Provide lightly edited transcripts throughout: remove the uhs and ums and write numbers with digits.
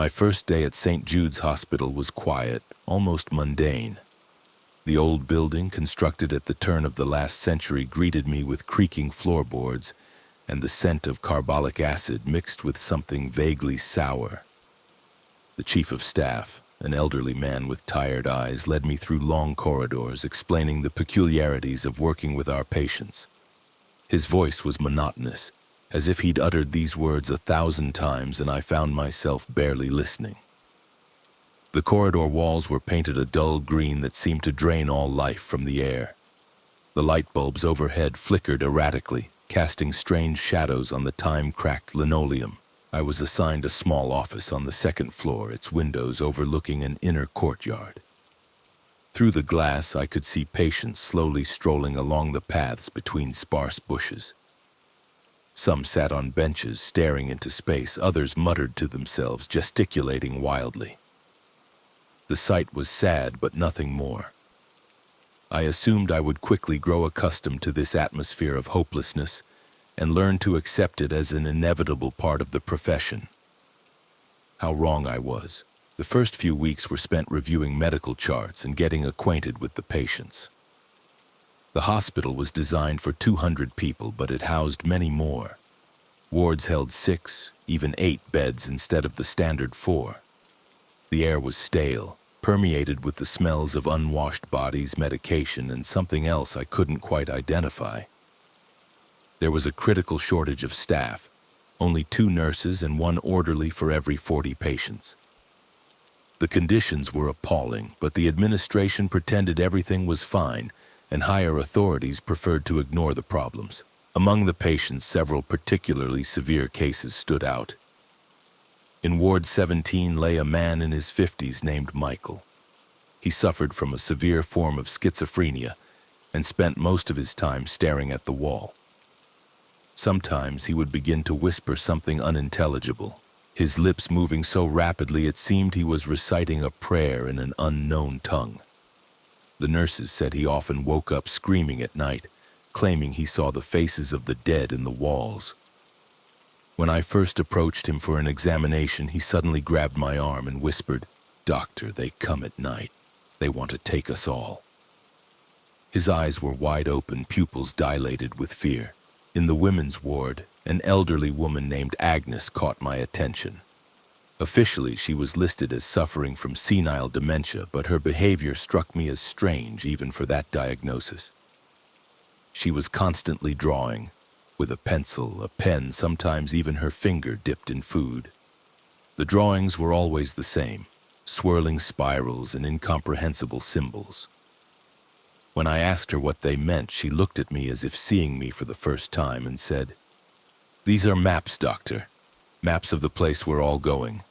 My first day at St. Jude's Hospital was quiet, almost mundane. The old building, constructed at the turn of the last century, greeted me with creaking floorboards and the scent of carbolic acid mixed with something vaguely sour. The chief of staff, an elderly man with tired eyes, led me through long corridors, explaining the peculiarities of working with our patients. His voice was monotonous, as if he'd uttered these words 1,000 times and I found myself barely listening. The corridor walls were painted a dull green that seemed to drain all life from the air. The light bulbs overhead flickered erratically, casting strange shadows on the time-cracked linoleum. I was assigned a small office on the second floor, its windows overlooking an inner courtyard. Through the glass, I could see patients slowly strolling along the paths between sparse bushes. Some sat on benches, staring into space. Others muttered to themselves, gesticulating wildly. The sight was sad, but nothing more. I assumed I would quickly grow accustomed to this atmosphere of hopelessness and learn to accept it as an inevitable part of the profession. How wrong I was. The first few weeks were spent reviewing medical charts and getting acquainted with the patients. The hospital was designed for 200 people, but it housed many more. Wards held 6, even 8 beds instead of the standard 4. The air was stale, permeated with the smells of unwashed bodies, medication, and something else I couldn't quite identify. There was a critical shortage of staff, only 2 nurses and 1 orderly for every 40 patients. The conditions were appalling, but the administration pretended everything was fine, and higher authorities preferred to ignore the problems. Among the patients, several particularly severe cases stood out. In Ward 17 lay a man in his 50s named Michael. He suffered from a severe form of schizophrenia and spent most of his time staring at the wall. Sometimes he would begin to whisper something unintelligible, his lips moving so rapidly it seemed he was reciting a prayer in an unknown tongue. The nurses said he often woke up screaming at night, claiming he saw the faces of the dead in the walls. When I first approached him for an examination, he suddenly grabbed my arm and whispered, "Doctor, they come at night. They want to take us all." His eyes were wide open, pupils dilated with fear. In the women's ward, an elderly woman named Agnes caught my attention. Officially, she was listed as suffering from senile dementia, but her behavior struck me as strange even for that diagnosis. She was constantly drawing, with a pencil, a pen, sometimes even her finger dipped in food. The drawings were always the same, swirling spirals and incomprehensible symbols. When I asked her what they meant, she looked at me as if seeing me for the first time and said, "These are maps, doctor. Maps of the place we're all going."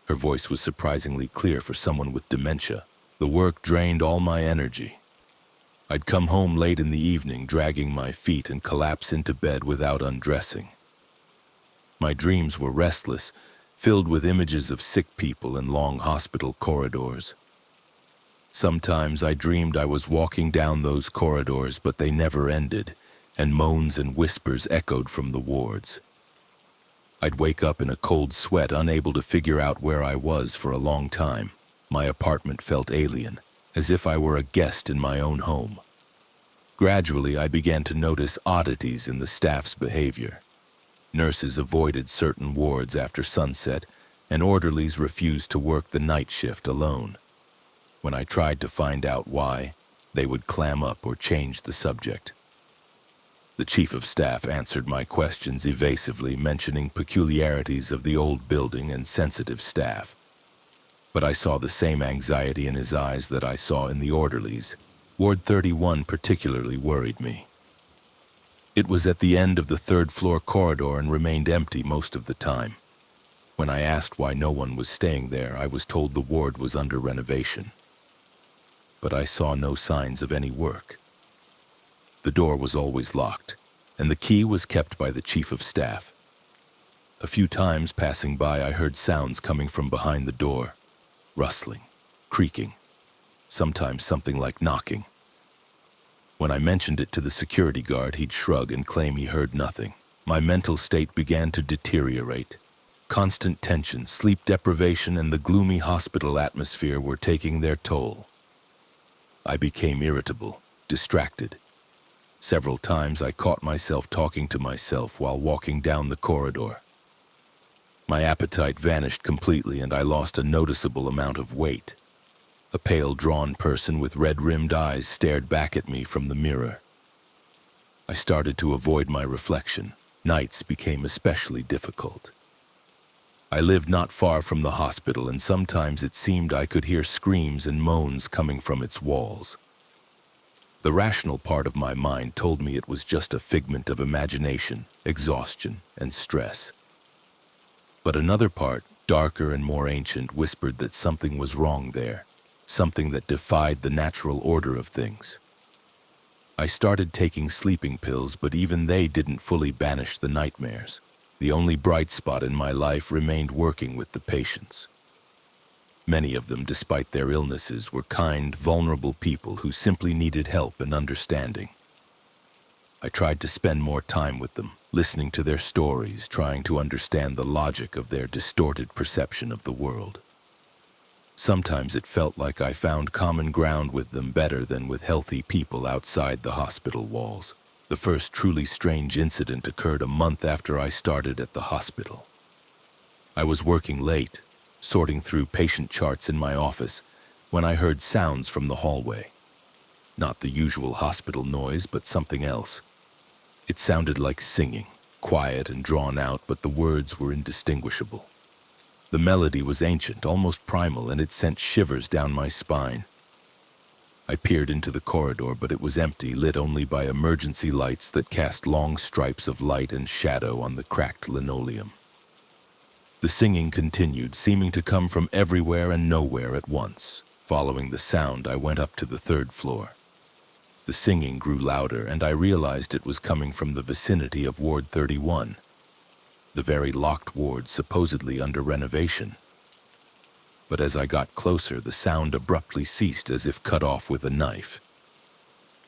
Her voice was surprisingly clear for someone with dementia. The work drained all my energy. I'd come home late in the evening, dragging my feet, and collapse into bed without undressing. My dreams were restless, filled with images of sick people and long hospital corridors. Sometimes I dreamed I was walking down those corridors, but they never ended, and moans and whispers echoed from the wards. I'd wake up in a cold sweat, unable to figure out where I was for a long time. My apartment felt alien, as if I were a guest in my own home. Gradually, I began to notice oddities in the staff's behavior. Nurses avoided certain wards after sunset, and orderlies refused to work the night shift alone. When I tried to find out why, they would clam up or change the subject. The chief of staff answered my questions evasively, mentioning peculiarities of the old building and sensitive staff. But I saw the same anxiety in his eyes that I saw in the orderlies. Ward 31 particularly worried me. It was at the end of the 3rd-floor corridor and remained empty most of the time. When I asked why no one was staying there, I was told the ward was under renovation. But I saw no signs of any work. The door was always locked, and the key was kept by the chief of staff. A few times passing by, I heard sounds coming from behind the door, rustling, creaking, sometimes something like knocking. When I mentioned it to the security guard, he'd shrug and claim he heard nothing. My mental state began to deteriorate. Constant tension, sleep deprivation, and the gloomy hospital atmosphere were taking their toll. I became irritable, distracted. Several times I caught myself talking to myself while walking down the corridor. My appetite vanished completely and I lost a noticeable amount of weight. A pale, drawn person with red-rimmed eyes stared back at me from the mirror. I started to avoid my reflection. Nights became especially difficult. I lived not far from the hospital, and sometimes it seemed I could hear screams and moans coming from its walls. The rational part of my mind told me it was just a figment of imagination, exhaustion, and stress. But another part, darker and more ancient, whispered that something was wrong there, something that defied the natural order of things. I started taking sleeping pills, but even they didn't fully banish the nightmares. The only bright spot in my life remained working with the patients. Many of them, despite their illnesses, were kind, vulnerable people who simply needed help and understanding. I tried to spend more time with them, listening to their stories, trying to understand the logic of their distorted perception of the world. Sometimes it felt like I found common ground with them better than with healthy people outside the hospital walls. The first truly strange incident occurred a month after I started at the hospital. I was working late, sorting through patient charts in my office, when I heard sounds from the hallway. Not the usual hospital noise, but something else. It sounded like singing, quiet and drawn out, but the words were indistinguishable. The melody was ancient, almost primal, and it sent shivers down my spine. I peered into the corridor, but it was empty, lit only by emergency lights that cast long stripes of light and shadow on the cracked linoleum. The singing continued, seeming to come from everywhere and nowhere at once. Following the sound, I went up to the third floor. The singing grew louder, and I realized it was coming from the vicinity of Ward 31, the very locked ward supposedly under renovation. But as I got closer, the sound abruptly ceased as if cut off with a knife.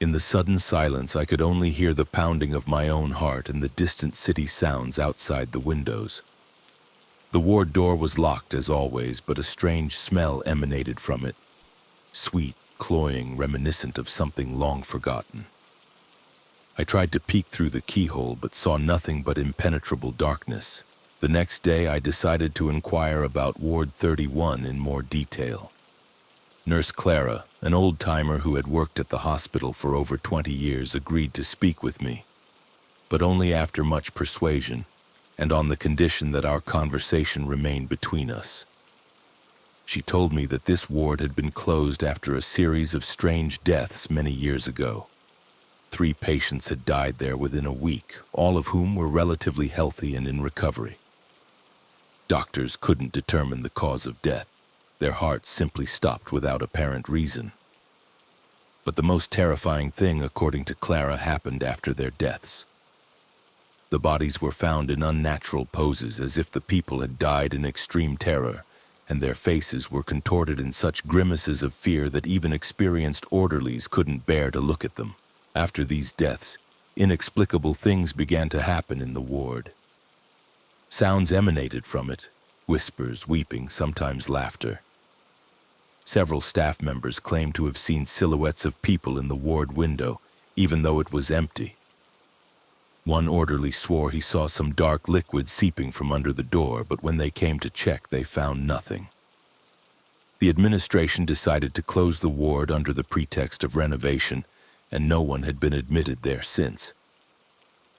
In the sudden silence, I could only hear the pounding of my own heart and the distant city sounds outside the windows. The ward door was locked as always, but a strange smell emanated from it. Sweet, cloying, reminiscent of something long forgotten. I tried to peek through the keyhole, but saw nothing but impenetrable darkness. The next day, I decided to inquire about Ward 31 in more detail. Nurse Clara, an old-timer who had worked at the hospital for over 20 years, agreed to speak with me, but only after much persuasion, and on the condition that our conversation remained between us. She told me that this ward had been closed after a series of strange deaths many years ago. 3 patients had died there within a week, all of whom were relatively healthy and in recovery. Doctors couldn't determine the cause of death. Their hearts simply stopped without apparent reason. But the most terrifying thing, according to Clara, happened after their deaths. The bodies were found in unnatural poses, as if the people had died in extreme terror, and their faces were contorted in such grimaces of fear that even experienced orderlies couldn't bear to look at them. After these deaths, inexplicable things began to happen in the ward. Sounds emanated from it, whispers, weeping, sometimes laughter. Several staff members claimed to have seen silhouettes of people in the ward window, even though it was empty. One orderly swore he saw some dark liquid seeping from under the door, but when they came to check, they found nothing. The administration decided to close the ward under the pretext of renovation, and no one had been admitted there since.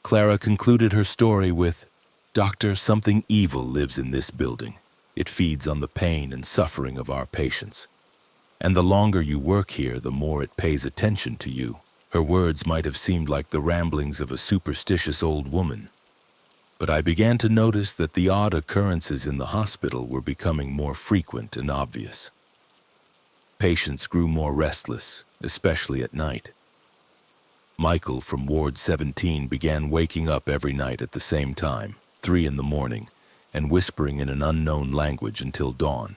Clara concluded her story with, "Doctor, something evil lives in this building. It feeds on the pain and suffering of our patients. And the longer you work here, the more it pays attention to you." Her words might have seemed like the ramblings of a superstitious old woman. But I began to notice that the odd occurrences in the hospital were becoming more frequent and obvious. Patients grew more restless, especially at night. Michael from Ward 17 began waking up every night at the same time, 3 in the morning, and whispering in an unknown language until dawn.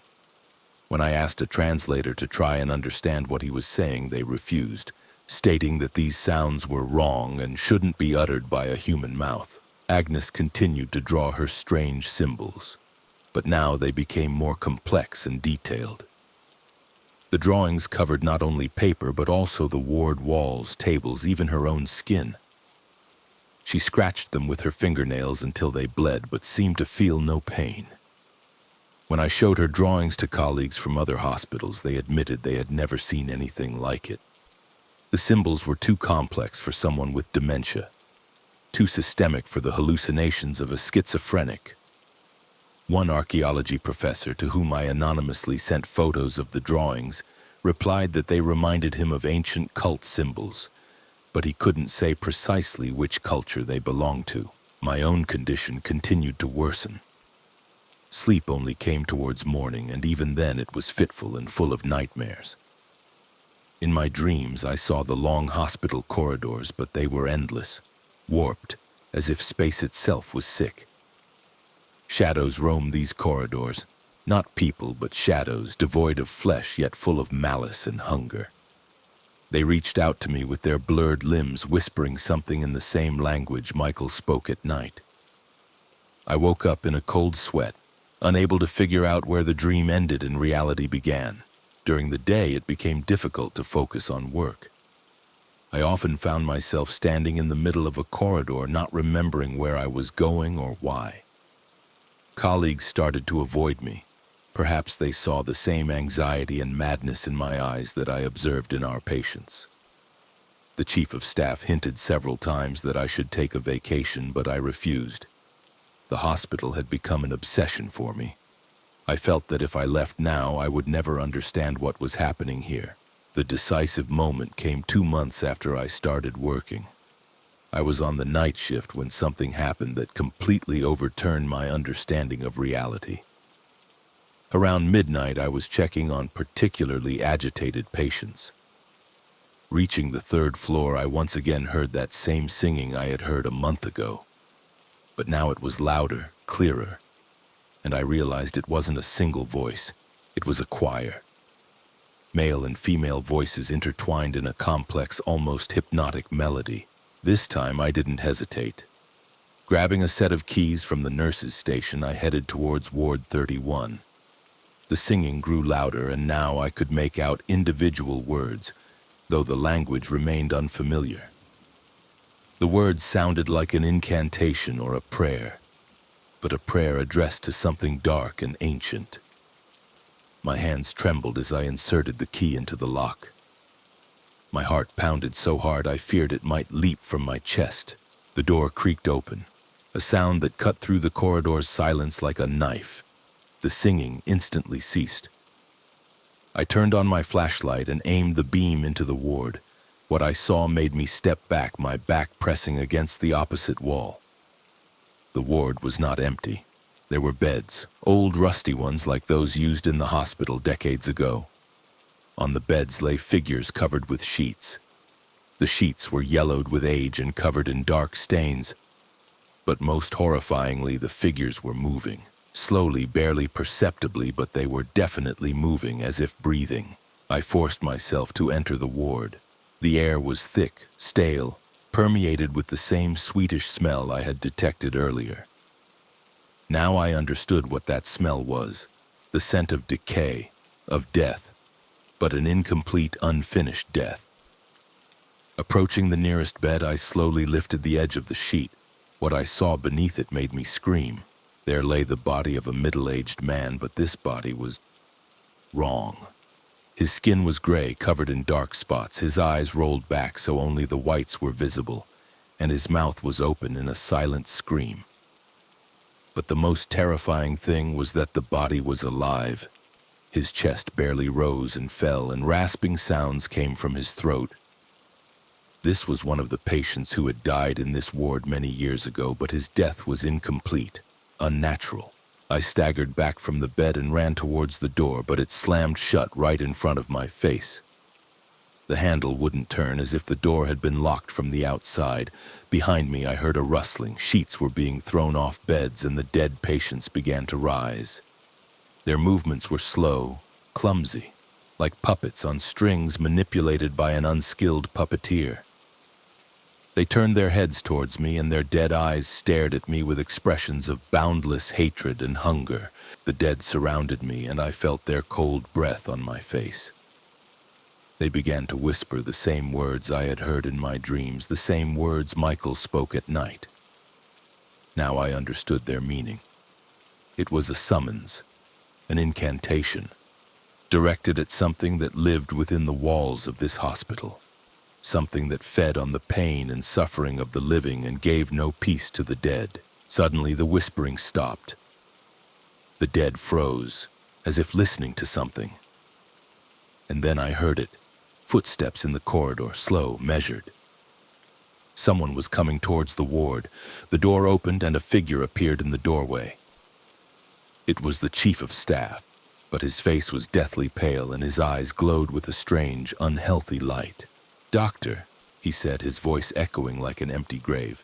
When I asked a translator to try and understand what he was saying, they refused, stating that these sounds were wrong and shouldn't be uttered by a human mouth. Agnes continued to draw her strange symbols. but now they became more complex and detailed. The drawings covered not only paper but also the ward walls, tables, even her own skin. She scratched them with her fingernails until they bled but seemed to feel no pain. When I showed her drawings to colleagues from other hospitals, they admitted they had never seen anything like it. The symbols were too complex for someone with dementia, too systemic for the hallucinations of a schizophrenic. One archaeology professor, to whom I anonymously sent photos of the drawings, replied that they reminded him of ancient cult symbols, but he couldn't say precisely which culture they belonged to. My own condition continued to worsen. Sleep only came towards morning, and even then it was fitful and full of nightmares. In my dreams, I saw the long hospital corridors, but they were endless, warped, as if space itself was sick. Shadows roamed these corridors, not people but shadows, devoid of flesh yet full of malice and hunger. They reached out to me with their blurred limbs, whispering something in the same language Michael spoke at night. I woke up in a cold sweat, unable to figure out where the dream ended and reality began. During the day, it became difficult to focus on work. I often found myself standing in the middle of a corridor, not remembering where I was going or why. Colleagues started to avoid me. Perhaps they saw the same anxiety and madness in my eyes that I observed in our patients. The chief of staff hinted several times that I should take a vacation, but I refused. The hospital had become an obsession for me. I felt that if I left now, I would never understand what was happening here. The decisive moment came 2 months after I started working. I was on the night shift when something happened that completely overturned my understanding of reality. Around midnight, I was checking on particularly agitated patients. Reaching the 3rd floor, I once again heard that same singing I had heard a month ago. But now it was louder, clearer, and I realized it wasn't a single voice. It was a choir. Male and female voices intertwined in a complex, almost hypnotic melody. This time, I didn't hesitate. Grabbing a set of keys from the nurse's station, I headed towards Ward 31. The singing grew louder, and now I could make out individual words, though the language remained unfamiliar. The words sounded like an incantation or a prayer, but a prayer addressed to something dark and ancient. My hands trembled as I inserted the key into the lock. My heart pounded so hard I feared it might leap from my chest. The door creaked open, a sound that cut through the corridor's silence like a knife. The singing instantly ceased. I turned on my flashlight and aimed the beam into the ward. What I saw made me step back, my back pressing against the opposite wall. The ward was not empty. There were beds, old rusty ones like those used in the hospital decades ago. On the beds lay figures covered with sheets. The sheets were yellowed with age and covered in dark stains. But most horrifyingly, the figures were moving. Slowly, barely perceptibly, but they were definitely moving, as if breathing. I forced myself to enter the ward. The air was thick, stale, permeated with the same sweetish smell I had detected earlier. Now I understood what that smell was, the scent of decay, of death, but an incomplete, unfinished death. Approaching the nearest bed, I slowly lifted the edge of the sheet. What I saw beneath it made me scream. There lay the body of a middle-aged man, but this body was wrong. His skin was gray, covered in dark spots, his eyes rolled back so only the whites were visible, and his mouth was open in a silent scream. But the most terrifying thing was that the body was alive. His chest barely rose and fell, and rasping sounds came from his throat. This was one of the patients who had died in this ward many years ago, but his death was incomplete, unnatural. I staggered back from the bed and ran towards the door, but it slammed shut right in front of my face. The handle wouldn't turn, as if the door had been locked from the outside. Behind me, I heard a rustling. Sheets were being thrown off beds, and the dead patients began to rise. Their movements were slow, clumsy, like puppets on strings manipulated by an unskilled puppeteer. They turned their heads towards me, and their dead eyes stared at me with expressions of boundless hatred and hunger. The dead surrounded me, and I felt their cold breath on my face. They began to whisper the same words I had heard in my dreams, the same words Michael spoke at night. Now I understood their meaning. It was a summons, an incantation, directed at something that lived within the walls of this hospital, something that fed on the pain and suffering of the living and gave no peace to the dead. Suddenly the whispering stopped. The dead froze, as if listening to something. And then I heard it. Footsteps in the corridor, slow, measured. Someone was coming towards the ward. The door opened and a figure appeared in the doorway. It was the chief of staff, but his face was deathly pale and his eyes glowed with a strange, unhealthy light. "Doctor," he said, his voice echoing like an empty grave.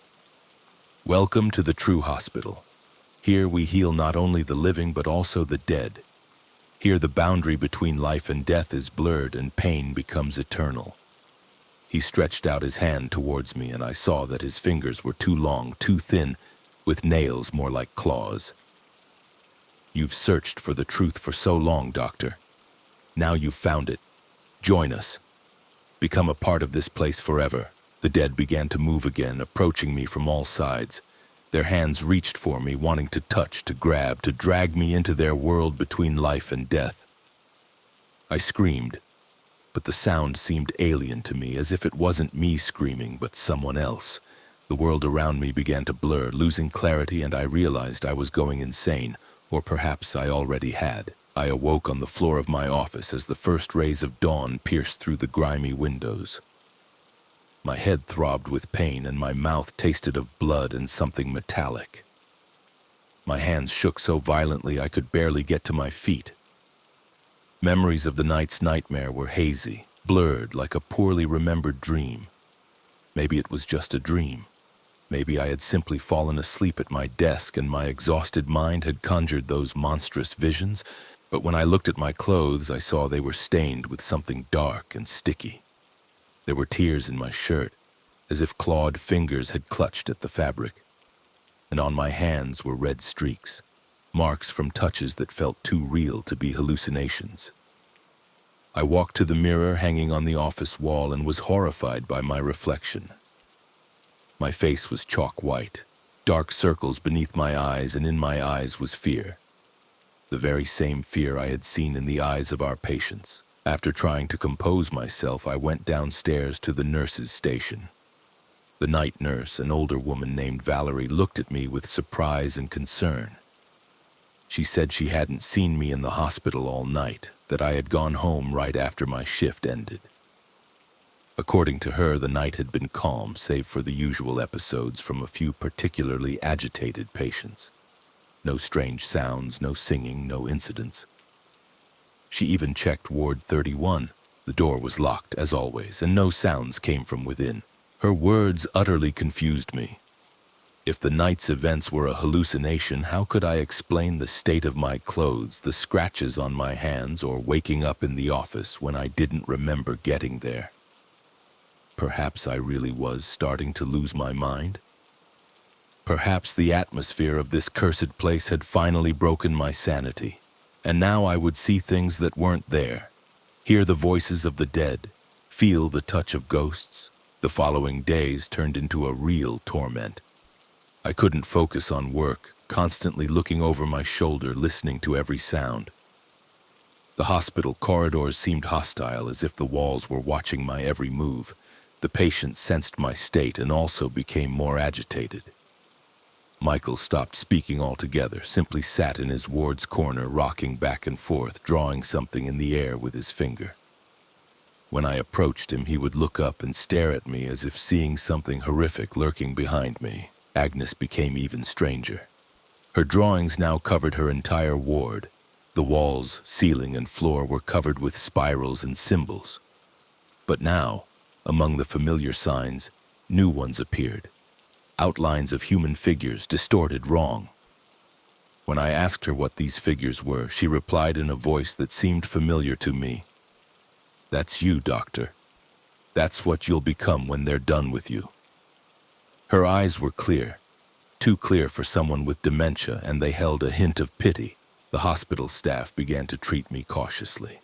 "Welcome to the true hospital. Here we heal not only the living but also the dead. Here the boundary between life and death is blurred and pain becomes eternal." He stretched out his hand towards me, and I saw that his fingers were too long, too thin, with nails more like claws. "You've searched for the truth for so long, Doctor. Now you've found it. Join us. Become a part of this place forever." The dead began to move again, approaching me from all sides. Their hands reached for me, wanting to touch, to grab, to drag me into their world between life and death. I screamed, but the sound seemed alien to me, as if it wasn't me screaming, but someone else. The world around me began to blur, losing clarity, and I realized I was going insane, or perhaps I already had. I awoke on the floor of my office as the first rays of dawn pierced through the grimy windows. My head throbbed with pain, and my mouth tasted of blood and something metallic. My hands shook so violently I could barely get to my feet. Memories of the night's nightmare were hazy, blurred like a poorly remembered dream. Maybe it was just a dream. Maybe I had simply fallen asleep at my desk and my exhausted mind had conjured those monstrous visions, but when I looked at my clothes, I saw they were stained with something dark and sticky. There were tears in my shirt, as if clawed fingers had clutched at the fabric. And on my hands were red streaks, marks from touches that felt too real to be hallucinations. I walked to the mirror hanging on the office wall and was horrified by my reflection. My face was chalk white, dark circles beneath my eyes, and in my eyes was fear. The very same fear I had seen in the eyes of our patients. After trying to compose myself, I went downstairs to the nurse's station. The night nurse, an older woman named Valerie, looked at me with surprise and concern. She said she hadn't seen me in the hospital all night, that I had gone home right after my shift ended. According to her, the night had been calm, save for the usual episodes from a few particularly agitated patients. No strange sounds, no singing, no incidents. She even checked Ward 31. The door was locked, as always, and no sounds came from within. Her words utterly confused me. If the night's events were a hallucination, how could I explain the state of my clothes, the scratches on my hands, or waking up in the office when I didn't remember getting there? Perhaps I really was starting to lose my mind? Perhaps the atmosphere of this cursed place had finally broken my sanity. And now I would see things that weren't there, hear the voices of the dead, feel the touch of ghosts. The following days turned into a real torment. I couldn't focus on work, constantly looking over my shoulder, listening to every sound. The hospital corridors seemed hostile, as if the walls were watching my every move. The patients sensed my state and also became more agitated. Michael stopped speaking altogether, simply sat in his ward's corner, rocking back and forth, drawing something in the air with his finger. When I approached him, he would look up and stare at me as if seeing something horrific lurking behind me. Agnes became even stranger. Her drawings now covered her entire ward. The walls, ceiling, and floor were covered with spirals and symbols. But now, among the familiar signs, new ones appeared. Outlines of human figures, distorted, wrong. When I asked her what these figures were, she replied in a voice that seemed familiar to me. "That's you, Doctor. That's what you'll become when they're done with you." Her eyes were clear, too clear for someone with dementia, and they held a hint of pity. The hospital staff began to treat me cautiously.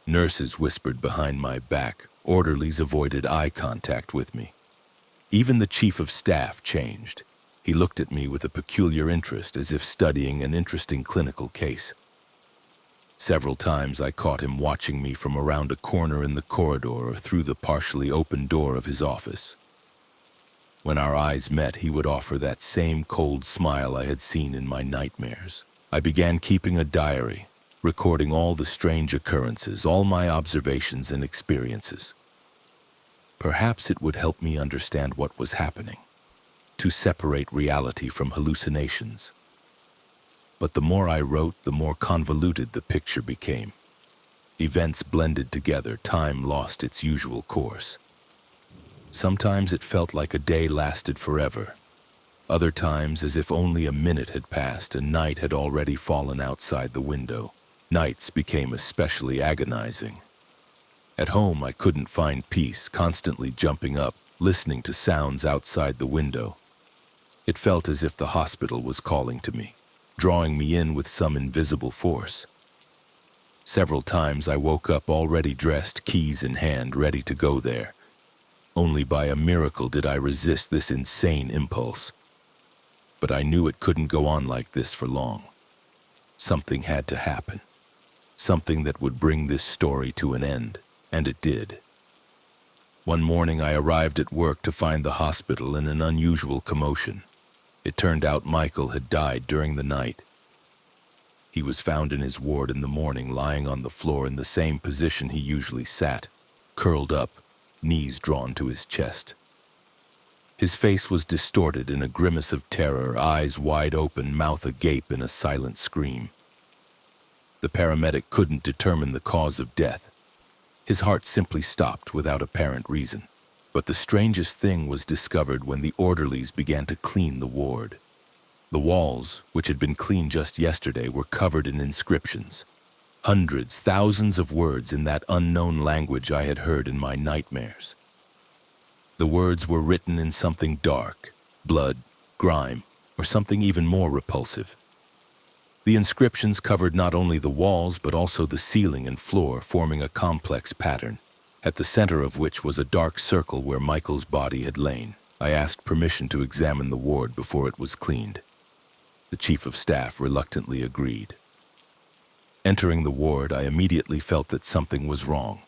Nurses whispered behind my back. Orderlies avoided eye contact with me. Even the chief of staff changed. He looked at me with a peculiar interest, as if studying an interesting clinical case. Several times I caught him watching me from around a corner in the corridor or through the partially open door of his office. When our eyes met, he would offer that same cold smile I had seen in my nightmares. I began keeping a diary, recording all the strange occurrences, all my observations and experiences. Perhaps it would help me understand what was happening, to separate reality from hallucinations. But the more I wrote, the more convoluted the picture became. Events blended together, time lost its usual course. Sometimes it felt like a day lasted forever. Other times as if only a minute had passed and night had already fallen outside the window. Nights became especially agonizing. At home, I couldn't find peace, constantly jumping up, listening to sounds outside the window. It felt as if the hospital was calling to me, drawing me in with some invisible force. Several times I woke up already dressed, keys in hand, ready to go there. Only by a miracle did I resist this insane impulse. But I knew it couldn't go on like this for long. Something had to happen. Something that would bring this story to an end, and it did. One morning I arrived at work to find the hospital in an unusual commotion. It turned out Michael had died during the night. He was found in his ward in the morning, lying on the floor in the same position he usually sat, curled up, knees drawn to his chest. His face was distorted in a grimace of terror, eyes wide open, mouth agape in a silent scream. The paramedic couldn't determine the cause of death. His heart simply stopped without apparent reason. But the strangest thing was discovered when the orderlies began to clean the ward. The walls, which had been cleaned just yesterday, were covered in inscriptions. Hundreds, thousands of words in that unknown language I had heard in my nightmares. The words were written in something dark, blood, grime, or something even more repulsive. The inscriptions covered not only the walls but also the ceiling and floor, forming a complex pattern, at the center of which was a dark circle where Michael's body had lain. I asked permission to examine the ward before it was cleaned. The chief of staff reluctantly agreed. Entering the ward, I immediately felt that something was wrong.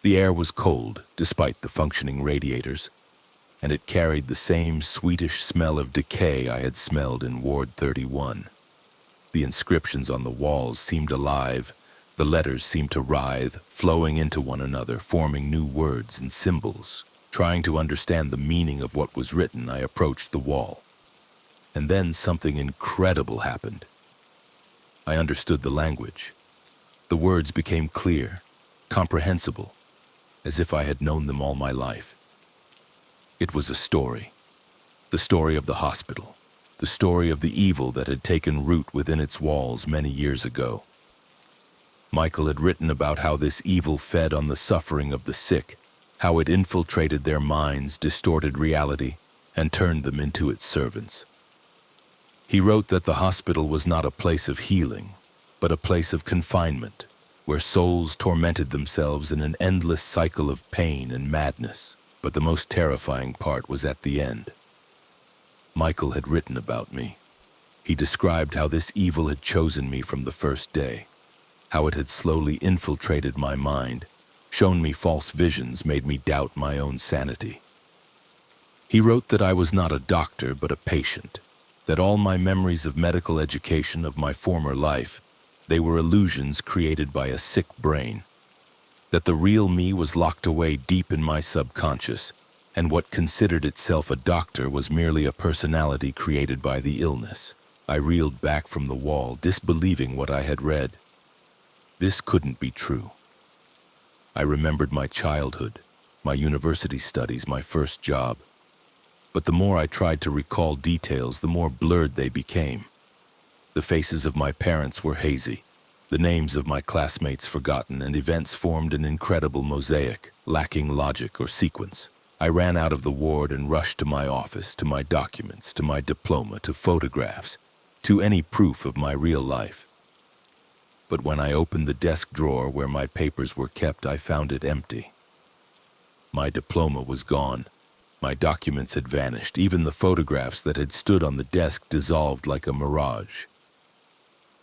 The air was cold, despite the functioning radiators, and it carried the same sweetish smell of decay I had smelled in Ward 31. The inscriptions on the walls seemed alive. The letters seemed to writhe, flowing into one another, forming new words and symbols. Trying to understand the meaning of what was written, I approached the wall. And then something incredible happened. I understood the language. The words became clear, comprehensible, as if I had known them all my life. It was a story. The story of the hospital. The story of the evil that had taken root within its walls many years ago. Michael had written about how this evil fed on the suffering of the sick, how it infiltrated their minds, distorted reality, and turned them into its servants. He wrote that the hospital was not a place of healing, but a place of confinement, where souls tormented themselves in an endless cycle of pain and madness. But the most terrifying part was at the end. Michael had written about me. He described how this evil had chosen me from the first day, how it had slowly infiltrated my mind, shown me false visions, made me doubt my own sanity. He wrote that I was not a doctor but a patient, that all my memories of medical education of my former life, they were illusions created by a sick brain, that the real me was locked away deep in my subconscious, and what considered itself a doctor was merely a personality created by the illness. I reeled back from the wall, disbelieving what I had read. This couldn't be true. I remembered my childhood, my university studies, my first job. But the more I tried to recall details, the more blurred they became. The faces of my parents were hazy, the names of my classmates forgotten, and events formed an incredible mosaic, lacking logic or sequence. I ran out of the ward and rushed to my office, to my documents, to my diploma, to photographs, to any proof of my real life. But when I opened the desk drawer where my papers were kept, I found it empty. My diploma was gone. My documents had vanished. Even the photographs that had stood on the desk dissolved like a mirage.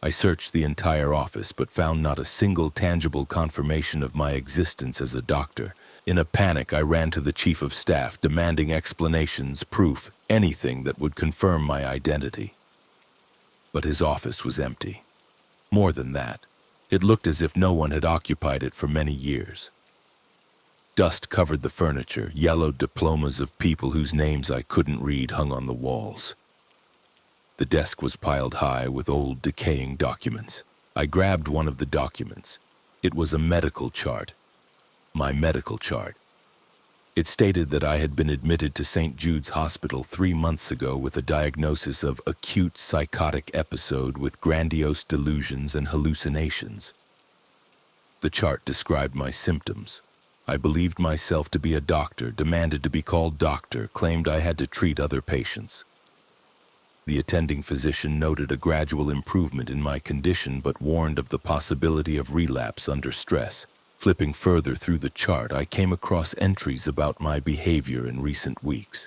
I searched the entire office, but found not a single tangible confirmation of my existence as a doctor. In a panic, I ran to the chief of staff, demanding explanations, proof, anything that would confirm my identity. But his office was empty. More than that, it looked as if no one had occupied it for many years. Dust covered the furniture. Yellowed diplomas of people whose names I couldn't read hung on the walls. The desk was piled high with old, decaying documents. I grabbed one of the documents. It was a medical chart. My medical chart. It stated that I had been admitted to St. Jude's Hospital 3 months ago with a diagnosis of acute psychotic episode with grandiose delusions and hallucinations. The chart described my symptoms. I believed myself to be a doctor, demanded to be called doctor, claimed I had to treat other patients. The attending physician noted a gradual improvement in my condition, but warned of the possibility of relapse under stress. Flipping further through the chart, I came across entries about my behavior in recent weeks.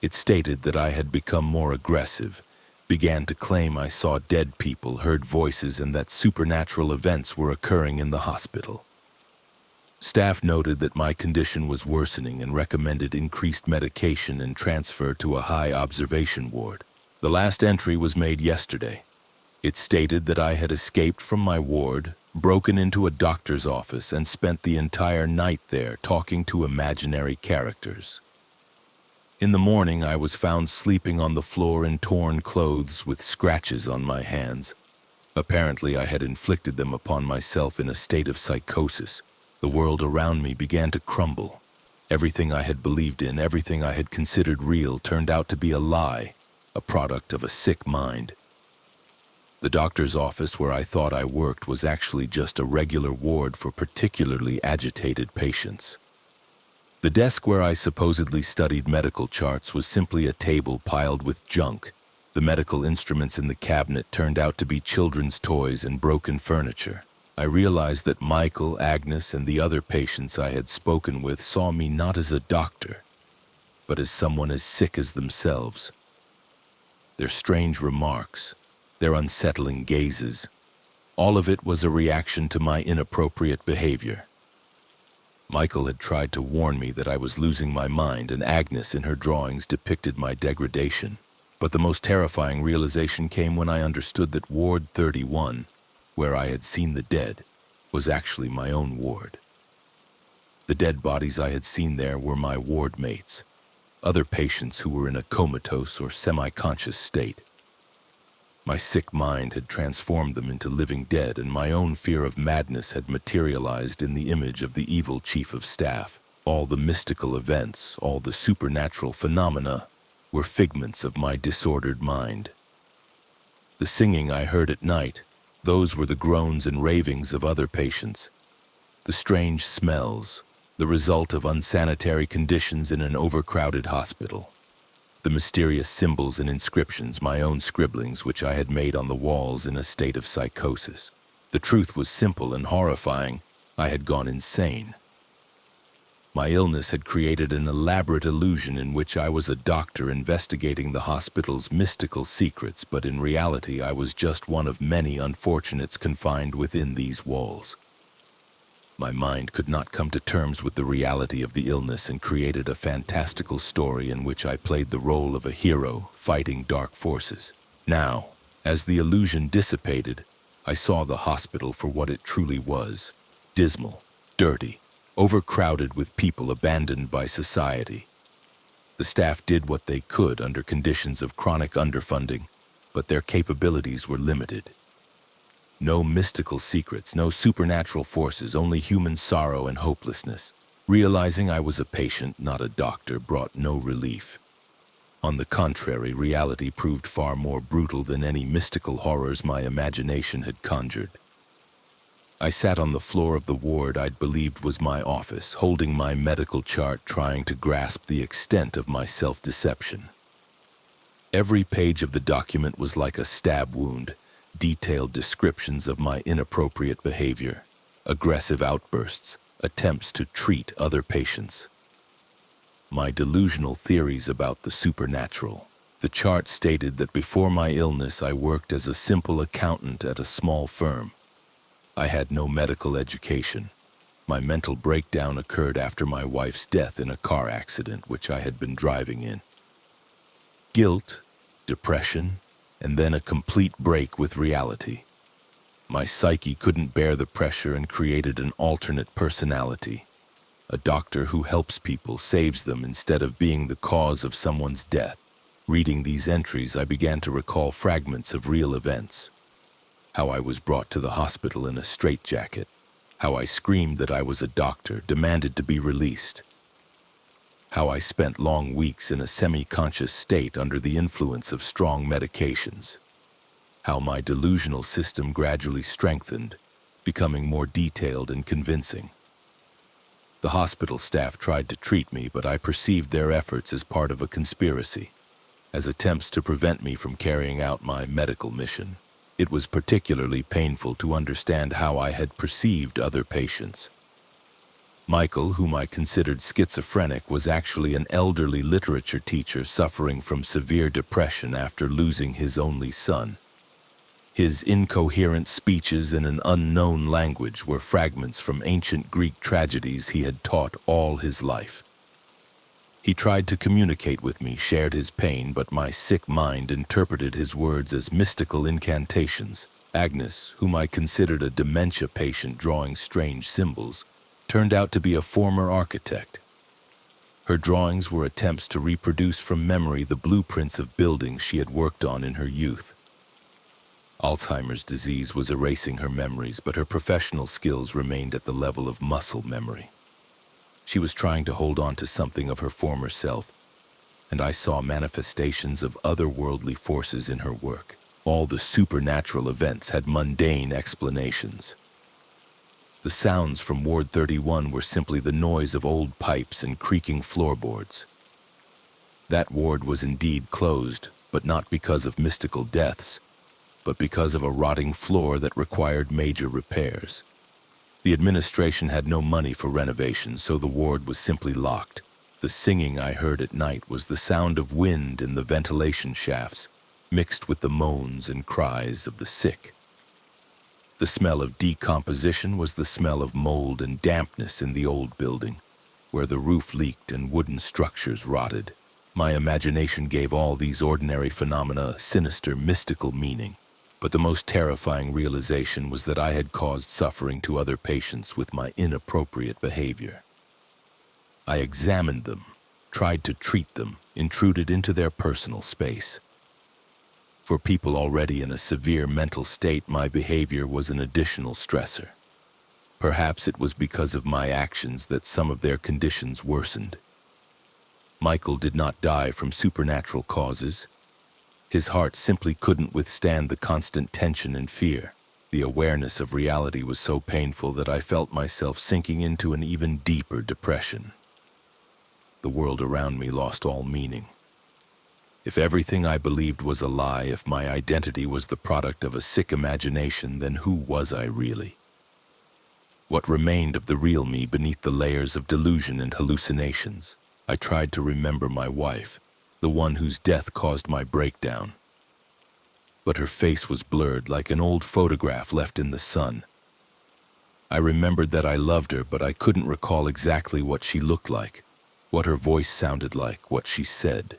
It stated that I had become more aggressive, began to claim I saw dead people, heard voices, and that supernatural events were occurring in the hospital. Staff noted that my condition was worsening and recommended increased medication and transfer to a high observation ward. The last entry was made yesterday. It stated that I had escaped from my ward, broken into a doctor's office, and spent the entire night there talking to imaginary characters. In the morning, I was found sleeping on the floor in torn clothes with scratches on my hands. Apparently, I had inflicted them upon myself in a state of psychosis. The world around me began to crumble. Everything I had believed in, everything I had considered real, turned out to be a lie, a product of a sick mind. The doctor's office where I thought I worked was actually just a regular ward for particularly agitated patients. The desk where I supposedly studied medical charts was simply a table piled with junk. The medical instruments in the cabinet turned out to be children's toys and broken furniture. I realized that Michael, Agnes, and the other patients I had spoken with saw me not as a doctor, but as someone as sick as themselves. Their strange remarks, their unsettling gazes, all of it was a reaction to my inappropriate behavior. Michael had tried to warn me that I was losing my mind, and Agnes in her drawings depicted my degradation. But the most terrifying realization came when I understood that Ward 31, where I had seen the dead, was actually my own ward. The dead bodies I had seen there were my ward mates, other patients who were in a comatose or semi-conscious state. My sick mind had transformed them into living dead, and my own fear of madness had materialized in the image of the evil chief of staff. All the mystical events, all the supernatural phenomena were figments of my disordered mind. The singing I heard at night, those were the groans and ravings of other patients. The strange smells, the result of unsanitary conditions in an overcrowded hospital. The mysterious symbols and inscriptions, my own scribblings, which I had made on the walls in a state of psychosis. The truth was simple and horrifying. I had gone insane. My illness had created an elaborate illusion in which I was a doctor investigating the hospital's mystical secrets, but in reality I was just one of many unfortunates confined within these walls. My mind could not come to terms with the reality of the illness and created a fantastical story in which I played the role of a hero fighting dark forces. Now, as the illusion dissipated, I saw the hospital for what it truly was: dismal, dirty, overcrowded with people abandoned by society. The staff did what they could under conditions of chronic underfunding, but their capabilities were limited. No mystical secrets, no supernatural forces, only human sorrow and hopelessness. Realizing I was a patient, not a doctor, brought no relief. On the contrary, reality proved far more brutal than any mystical horrors my imagination had conjured. I sat on the floor of the ward I'd believed was my office, holding my medical chart, trying to grasp the extent of my self-deception. Every page of the document was like a stab wound, detailed descriptions of my inappropriate behavior, aggressive outbursts, attempts to treat other patients. My delusional theories about the supernatural. The chart stated that before my illness I worked as a simple accountant at a small firm. I had no medical education. My mental breakdown occurred after my wife's death in a car accident which I had been driving in. Guilt, depression, and then a complete break with reality. My psyche couldn't bear the pressure and created an alternate personality. A doctor who helps people, saves them instead of being the cause of someone's death. Reading these entries, I began to recall fragments of real events. How I was brought to the hospital in a straitjacket. How I screamed that I was a doctor, demanded to be released. How I spent long weeks in a semi-conscious state under the influence of strong medications. How my delusional system gradually strengthened, becoming more detailed and convincing. The hospital staff tried to treat me, but I perceived their efforts as part of a conspiracy, as attempts to prevent me from carrying out my medical mission. It was particularly painful to understand how I had perceived other patients. Michael, whom I considered schizophrenic, was actually an elderly literature teacher suffering from severe depression after losing his only son. His incoherent speeches in an unknown language were fragments from ancient Greek tragedies he had taught all his life. He tried to communicate with me, shared his pain, but my sick mind interpreted his words as mystical incantations. Agnes, whom I considered a dementia patient drawing strange symbols, turned out to be a former architect. Her drawings were attempts to reproduce from memory the blueprints of buildings she had worked on in her youth. Alzheimer's disease was erasing her memories, but her professional skills remained at the level of muscle memory. She was trying to hold on to something of her former self, and I saw manifestations of otherworldly forces in her work. All the supernatural events had mundane explanations. The sounds from Ward 31 were simply the noise of old pipes and creaking floorboards. That ward was indeed closed, but not because of mystical deaths, but because of a rotting floor that required major repairs. The administration had no money for renovations, so the ward was simply locked. The singing I heard at night was the sound of wind in the ventilation shafts, mixed with the moans and cries of the sick. The smell of decomposition was the smell of mold and dampness in the old building, where the roof leaked and wooden structures rotted. My imagination gave all these ordinary phenomena a sinister, mystical meaning. But the most terrifying realization was that I had caused suffering to other patients with my inappropriate behavior. I examined them, tried to treat them, intruded into their personal space. For people already in a severe mental state, my behavior was an additional stressor. Perhaps it was because of my actions that some of their conditions worsened. Michael did not die from supernatural causes. His heart simply couldn't withstand the constant tension and fear. The awareness of reality was so painful that I felt myself sinking into an even deeper depression. The world around me lost all meaning. If everything I believed was a lie, if my identity was the product of a sick imagination, then who was I really? What remained of the real me beneath the layers of delusion and hallucinations? I tried to remember my wife, the one whose death caused my breakdown. But her face was blurred like an old photograph left in the sun. I remembered that I loved her, but I couldn't recall exactly what she looked like, what her voice sounded like, what she said.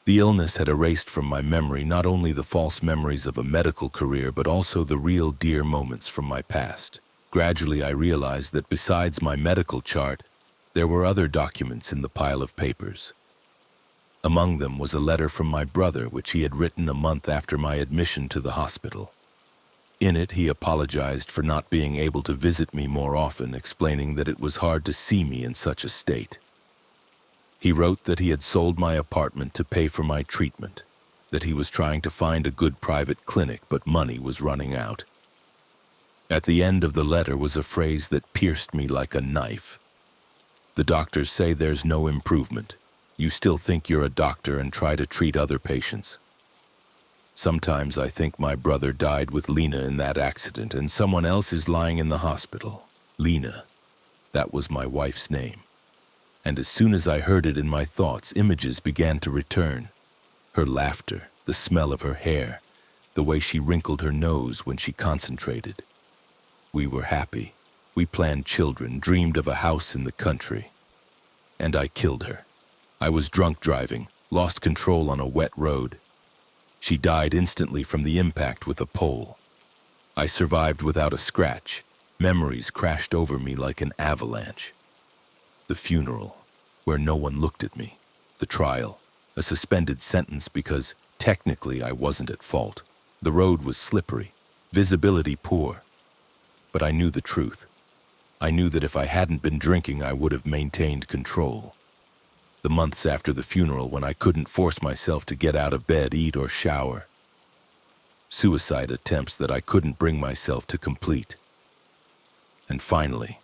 The illness had erased from my memory not only the false memories of a medical career, but also the real dear moments from my past. Gradually, I realized that besides my medical chart, there were other documents in the pile of papers. Among them was a letter from my brother, which he had written a month after my admission to the hospital. In it, he apologized for not being able to visit me more often, explaining that it was hard to see me in such a state. He wrote that he had sold my apartment to pay for my treatment, that he was trying to find a good private clinic, but money was running out. At the end of the letter was a phrase that pierced me like a knife. The doctors say there's no improvement. You still think you're a doctor and try to treat other patients. Sometimes I think my brother died with Lena in that accident and someone else is lying in the hospital. Lena, that was my wife's name. And as soon as I heard it in my thoughts, images began to return. Her laughter, the smell of her hair, the way she wrinkled her nose when she concentrated. We were happy. We planned children, dreamed of a house in the country. And I killed her. I was drunk driving, lost control on a wet road. She died instantly from the impact with a pole. I survived without a scratch. Memories crashed over me like an avalanche. The funeral, where no one looked at me. The trial, a suspended sentence because technically I wasn't at fault. The road was slippery, visibility poor. But I knew the truth. I knew that if I hadn't been drinking, I would have maintained control. The months after the funeral, when I couldn't force myself to get out of bed, eat, or shower. Suicide attempts that I couldn't bring myself to complete. And finally,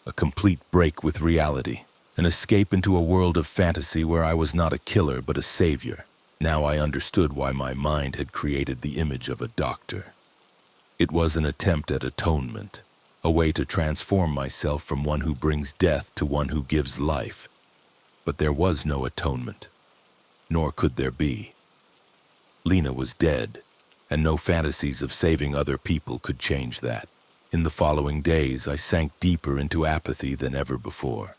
a complete break with reality, an escape into a world of fantasy where I was not a killer but a savior. Now I understood why my mind had created the image of a doctor. It was an attempt at atonement, a way to transform myself from one who brings death to one who gives life. But there was no atonement, nor could there be. Lena was dead, and no fantasies of saving other people could change that. In the following days, I sank deeper into apathy than ever before.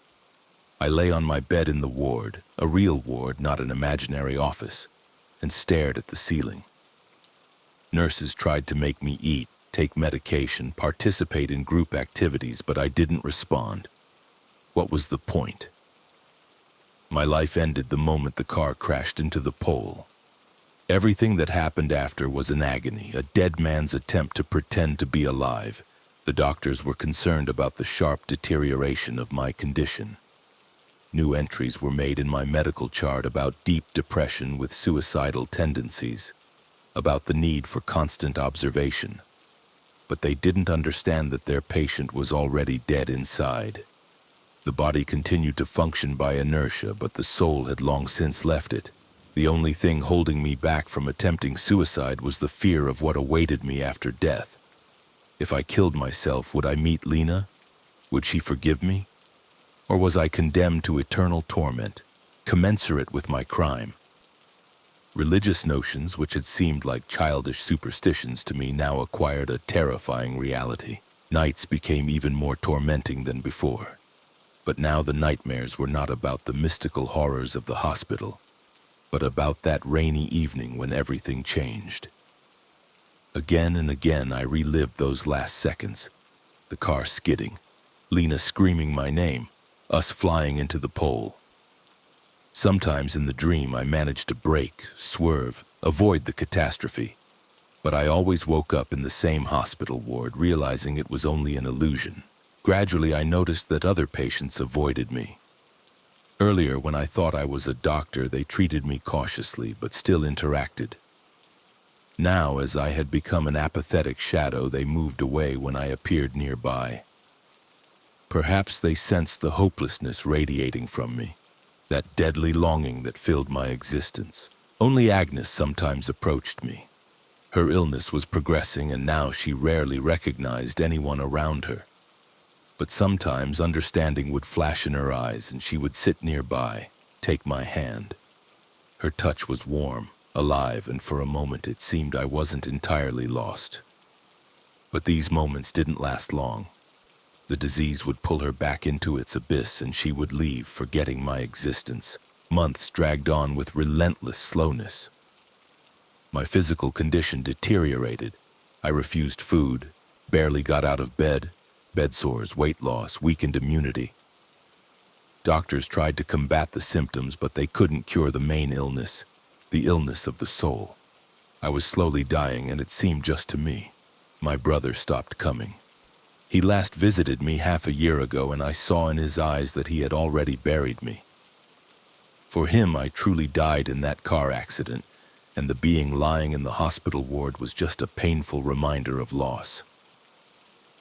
I lay on my bed in the ward, a real ward, not an imaginary office, and stared at the ceiling. Nurses tried to make me eat, take medication, participate in group activities, but I didn't respond. What was the point? My life ended the moment the car crashed into the pole. Everything that happened after was an agony, a dead man's attempt to pretend to be alive. The doctors were concerned about the sharp deterioration of my condition. New entries were made in my medical chart about deep depression with suicidal tendencies, about the need for constant observation. But they didn't understand that their patient was already dead inside. The body continued to function by inertia, but the soul had long since left it. The only thing holding me back from attempting suicide was the fear of what awaited me after death. If I killed myself, would I meet Lena? Would she forgive me? Or was I condemned to eternal torment, commensurate with my crime? Religious notions, which had seemed like childish superstitions to me, now acquired a terrifying reality. Nights became even more tormenting than before. But now the nightmares were not about the mystical horrors of the hospital, but about that rainy evening when everything changed. Again and again I relived those last seconds. The car skidding, Lena screaming my name, us flying into the pole. Sometimes in the dream I managed to brake, swerve, avoid the catastrophe. But I always woke up in the same hospital ward, realizing it was only an illusion. Gradually I noticed that other patients avoided me. Earlier, when I thought I was a doctor, they treated me cautiously, but still interacted. Now, as I had become an apathetic shadow, they moved away when I appeared nearby. Perhaps they sensed the hopelessness radiating from me, that deadly longing that filled my existence. Only Agnes sometimes approached me. Her illness was progressing, and now she rarely recognized anyone around her. But sometimes understanding would flash in her eyes, and she would sit nearby, take my hand. Her touch was warm, alive, and for a moment it seemed I wasn't entirely lost. But these moments didn't last long. The disease would pull her back into its abyss, and she would leave, forgetting my existence. Months dragged on with relentless slowness. My physical condition deteriorated. I refused food, barely got out of bed, bed sores, weight loss, weakened immunity. Doctors tried to combat the symptoms, but they couldn't cure the main illness, the illness of the soul. I was slowly dying, and it seemed just to me. My brother stopped coming. He last visited me half a year ago, and I saw in his eyes that he had already buried me. For him, I truly died in that car accident, and the being lying in the hospital ward was just a painful reminder of loss.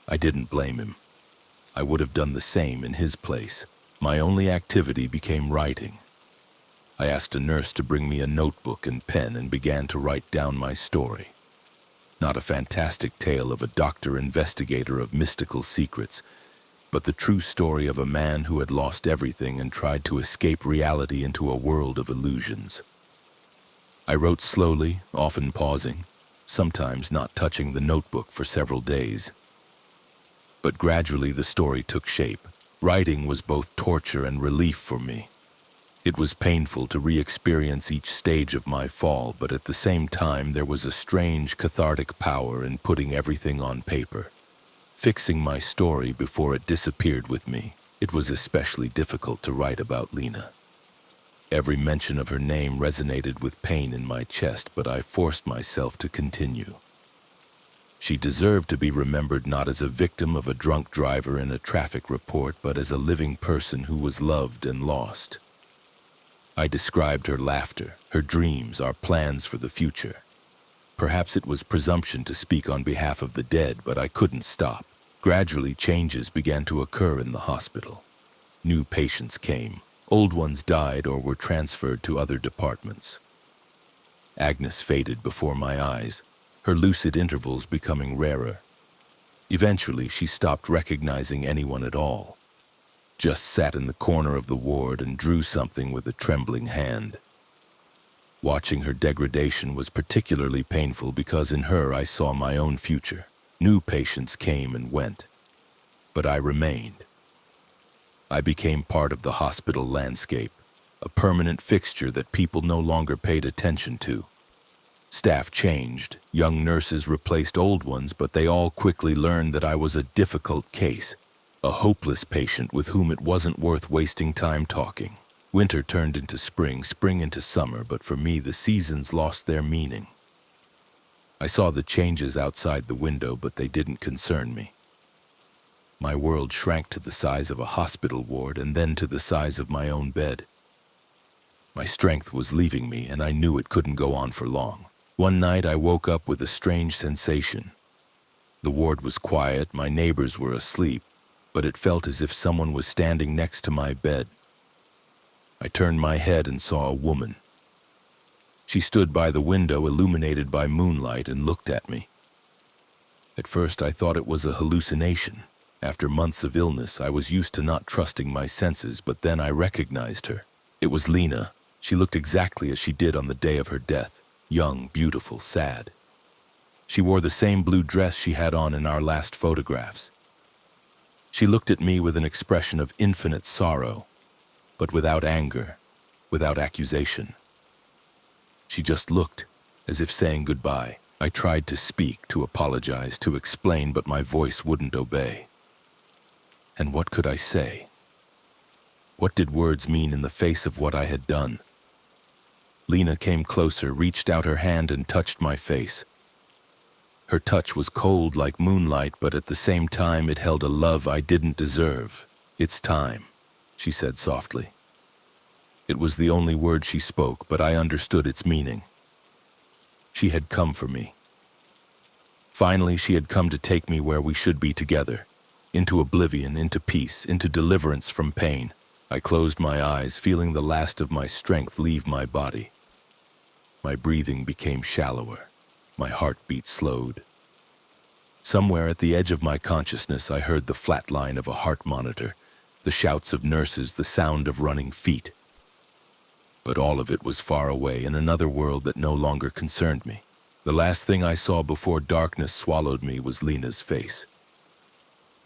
I didn't blame him. I would have done the same in his place. My only activity became writing. I asked a nurse to bring me a notebook and pen and began to write down my story. Not a fantastic tale of a doctor investigator of mystical secrets, but the true story of a man who had lost everything and tried to escape reality into a world of illusions. I wrote slowly, often pausing, sometimes not touching the notebook for several days. But gradually the story took shape. Writing was both torture and relief for me. It was painful to re-experience each stage of my fall, but at the same time there was a strange cathartic power in putting everything on paper. Fixing my story before it disappeared with me, it was especially difficult to write about Lena. Every mention of her name resonated with pain in my chest, but I forced myself to continue. She deserved to be remembered not as a victim of a drunk driver in a traffic report, but as a living person who was loved and lost. I described her laughter, her dreams, our plans for the future. Perhaps it was presumption to speak on behalf of the dead, but I couldn't stop. Gradually, changes began to occur in the hospital. New patients came. Old ones died or were transferred to other departments. Agnes faded before my eyes, her lucid intervals becoming rarer. Eventually, she stopped recognizing anyone at all. Just sat in the corner of the ward and drew something with a trembling hand. Watching her degradation was particularly painful because in her I saw my own future. New patients came and went, but I remained. I became part of the hospital landscape, a permanent fixture that people no longer paid attention to. Staff changed, young nurses replaced old ones, but they all quickly learned that I was a difficult case, a hopeless patient with whom it wasn't worth wasting time talking. Winter turned into spring, spring into summer, but for me the seasons lost their meaning. I saw the changes outside the window, but they didn't concern me. My world shrank to the size of a hospital ward and then to the size of my own bed. My strength was leaving me, and I knew it couldn't go on for long. One night I woke up with a strange sensation. The ward was quiet, my neighbors were asleep, but it felt as if someone was standing next to my bed. I turned my head and saw a woman. She stood by the window, illuminated by moonlight, and looked at me. At first I thought it was a hallucination. After months of illness, I was used to not trusting my senses, but then I recognized her. It was Lena. She looked exactly as she did on the day of her death, young, beautiful, sad. She wore the same blue dress she had on in our last photographs. She looked at me with an expression of infinite sorrow, but without anger, without accusation. She just looked, as if saying goodbye. I tried to speak, to apologize, to explain, but my voice wouldn't obey. And what could I say? What did words mean in the face of what I had done? Lena came closer, reached out her hand and touched my face. Her touch was cold like moonlight, but at the same time it held a love I didn't deserve. "It's time," she said softly. It was the only word she spoke, but I understood its meaning. She had come for me. Finally, she had come to take me where we should be together, into oblivion, into peace, into deliverance from pain. I closed my eyes, feeling the last of my strength leave my body. My breathing became shallower. My heartbeat slowed. Somewhere at the edge of my consciousness, I heard the flat line of a heart monitor, the shouts of nurses, the sound of running feet. But all of it was far away in another world that no longer concerned me. The last thing I saw before darkness swallowed me was Lena's face.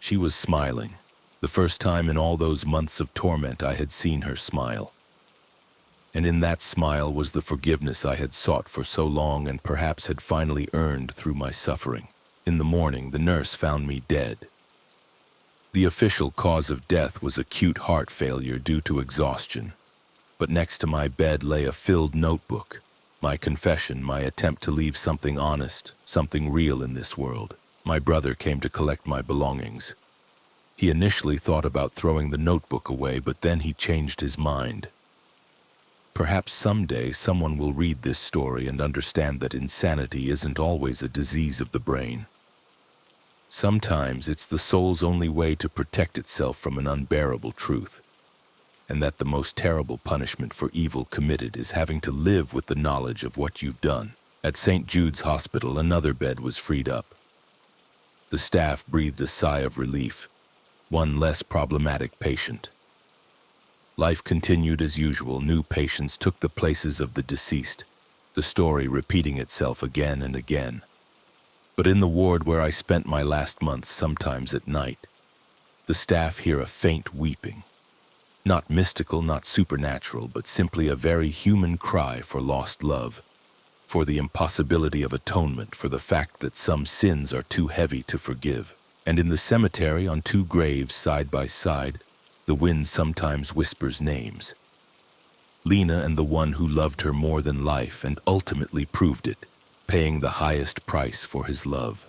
She was smiling, the first time in all those months of torment I had seen her smile. And in that smile was the forgiveness I had sought for so long and perhaps had finally earned through my suffering. In the morning, the nurse found me dead. The official cause of death was acute heart failure due to exhaustion. But next to my bed lay a filled notebook, my confession, my attempt to leave something honest, something real in this world. My brother came to collect my belongings. He initially thought about throwing the notebook away, but then he changed his mind. Perhaps someday someone will read this story and understand that insanity isn't always a disease of the brain. Sometimes it's the soul's only way to protect itself from an unbearable truth, and that the most terrible punishment for evil committed is having to live with the knowledge of what you've done. At St. Jude's Hospital, another bed was freed up. The staff breathed a sigh of relief, one less problematic patient. Life continued as usual. New patients took the places of the deceased, the story repeating itself again and again. But in the ward where I spent my last months, sometimes at night, the staff hear a faint weeping. Not mystical, not supernatural, but simply a very human cry for lost love, for the impossibility of atonement, for the fact that some sins are too heavy to forgive. And in the cemetery, on two graves side by side, the wind sometimes whispers names. Lena and the one who loved her more than life and ultimately proved it, paying the highest price for his love.